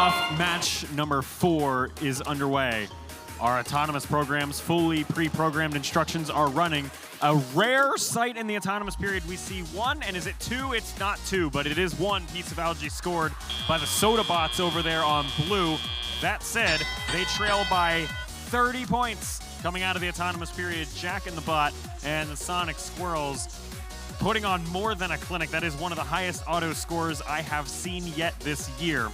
Playoff match number 4 is underway. Our autonomous programs, fully pre-programmed instructions are running. A rare sight in the autonomous period, we see 1, and is it 2? It's not 2, but it is 1 piece of algae scored by the soda bots over there on blue. That said, they trail by 30 points coming out of the autonomous period. Jack in the Bot and the Sonic Squirrels putting on more than a clinic. That is one of the highest auto scores I have seen yet this year.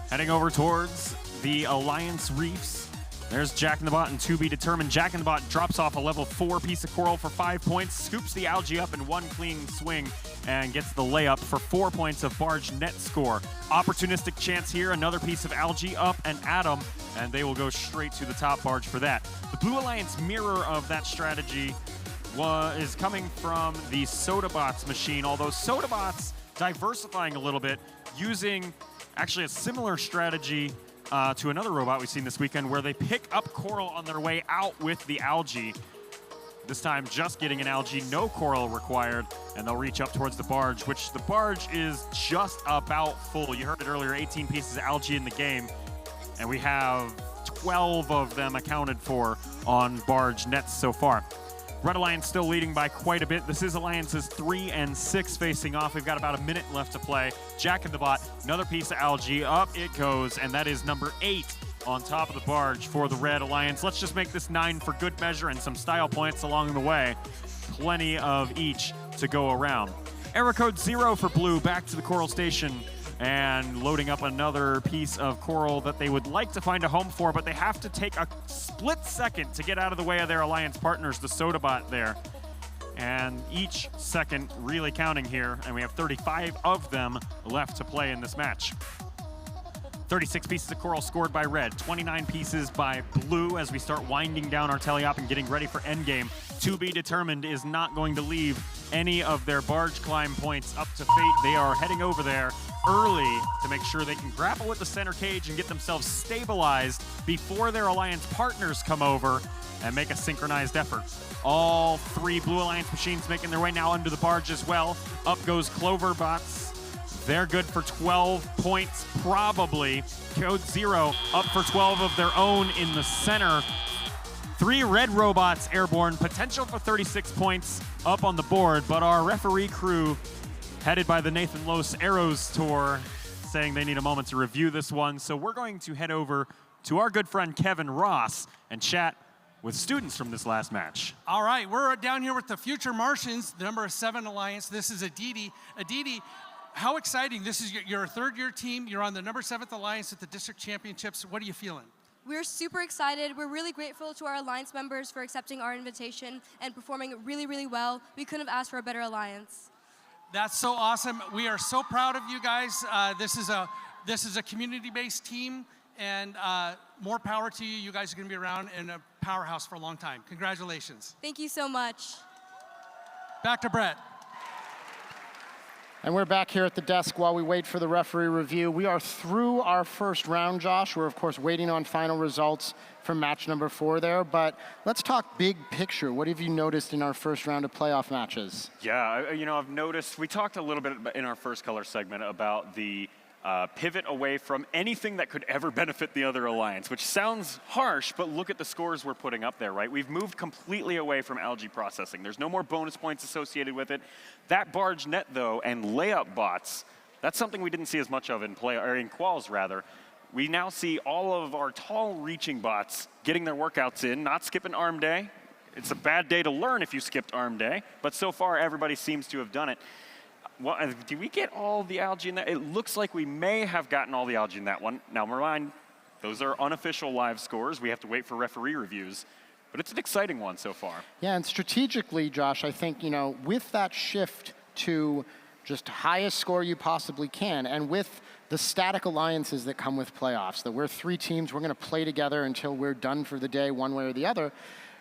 Heading over towards the Alliance Reefs. There's Jack in the Bot and To Be Determined. Jack in the Bot drops off a level 4 piece of coral for 5 points, scoops the algae up in 1 clean swing, and gets the layup for 4 points of barge net score. Opportunistic chance here, another piece of algae up and at them, and they will go straight to the top barge for that. The Blue Alliance mirror of that strategy is coming from the Soda Bots machine, although Soda Bots diversifying a little bit, using actually a similar strategy to another robot we've seen this weekend, where they pick up coral on their way out with the algae. This time just getting an algae, no coral required, and they'll reach up towards the barge, which the barge is just about full. You heard it earlier, 18 pieces of algae in the game, and we have 12 of them accounted for on barge nets so far. Red Alliance still leading by quite a bit. This is Alliances 3 and 6 facing off. We've got about a minute left to play. Jack in the Bot, another piece of algae, up it goes, and that is number 8 on top of the barge for the Red Alliance. Let's just make this 9 for good measure and some style points along the way. Plenty of each to go around. Error code 0 for Blue, back to the coral station, and loading up another piece of coral that they would like to find a home for, but they have to take a split second to get out of the way of their Alliance partners, the Soda Bot there. And each second really counting here, and we have 35 of them left to play in this match. 36 pieces of coral scored by Red, 29 pieces by Blue as we start winding down our teleop and getting ready for endgame. To Be Determined is not going to leave any of their barge climb points up to fate. They are heading over there early to make sure they can grapple with the center cage and get themselves stabilized before their Alliance partners come over and make a synchronized effort. All 3 Blue Alliance machines making their way now under the barge as well. Up goes Clover Bots. They're good for 12 points, probably. Code 0 up for 12 of their own in the center. 3 red robots airborne, potential for 36 points up on the board, but our referee crew, headed by the Nathan Los Arrows Tour, saying they need a moment to review this one. So we're going to head over to our good friend Kevin Ross and chat with students from this last match. All right, we're down here with the Future Martians, the number 7 Alliance. This is Aditi. Aditi, how exciting. This is your 3rd-year team. You're on the number 7th Alliance at the District Championships. What are you feeling? We're super excited. We're really grateful to our Alliance members for accepting our invitation and performing really, really well. We couldn't have asked for a better Alliance. That's so awesome. We are so proud of you guys. This is a community-based team, and more power to you. You guys are going to be around in a powerhouse for a long time. Congratulations. Thank you so much. Back to Brett. And we're back here at the desk while we wait for the referee review. We are through our first round, Josh. We're, of course, waiting on final results from match number 4 there. But let's talk big picture. What have you noticed in our first round of playoff matches? Yeah, I've noticed, we talked a little bit in our first color segment about the pivot away from anything that could ever benefit the other alliance, which sounds harsh, but look at the scores we're putting up there, right? We've moved completely away from algae processing. There's no more bonus points associated with it. That barge net, though, and layup bots, that's something we didn't see as much of in quals, rather. We now see all of our tall reaching bots getting their workouts in, not skipping arm day. It's a bad day to learn if you skipped arm day, but so far everybody seems to have done it. Well, did we get all the algae in that? It looks like we may have gotten all the algae in that one. Now, mind, those are unofficial live scores. We have to wait for referee reviews. But it's an exciting one so far. Yeah, and strategically, Josh, I think, with that shift to just highest score you possibly can, and with the static alliances that come with playoffs, that we're 3 teams, we're going to play together until we're done for the day one way or the other,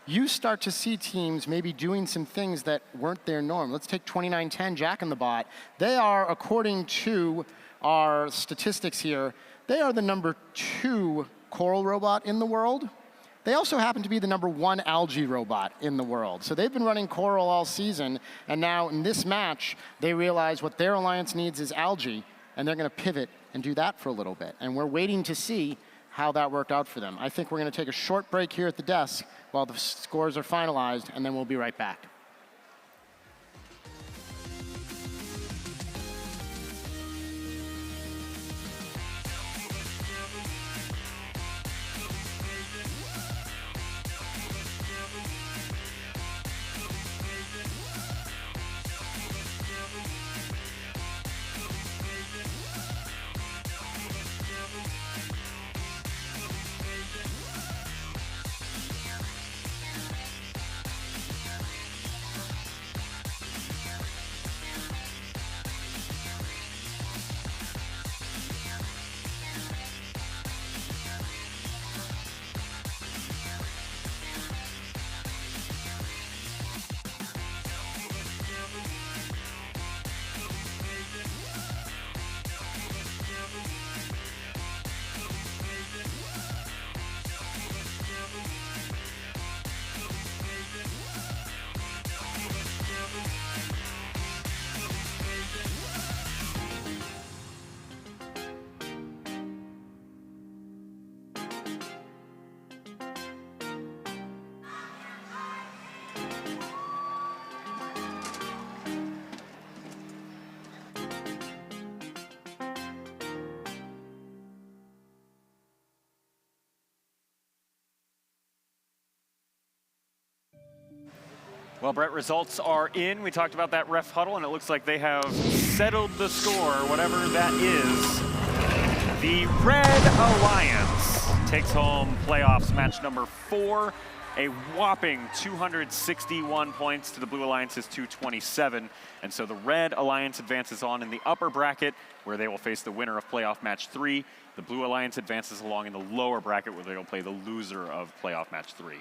you start to see teams maybe doing some things that weren't their norm. Let's take 2910 Jack in the Bot. They are, according to our statistics here, they are the number 2 coral robot in the world. They also happen to be the number 1 algae robot in the world. So they've been running coral all season, and now in this match, they realize what their alliance needs is algae, and they're going to pivot and do that for a little bit. And we're waiting to see how that worked out for them. I think we're going to take a short break here at the desk while the scores are finalized, and then we'll be right back. Well, Brett, results are in. We talked about that ref huddle, and it looks like they have settled the score, whatever that is. The Red Alliance takes home playoffs match number 4, a whopping 261 points to the Blue Alliance's 227. And so the Red Alliance advances on in the upper bracket, where they will face the winner of playoff match 3. The Blue Alliance advances along in the lower bracket, where they will play the loser of playoff match 3.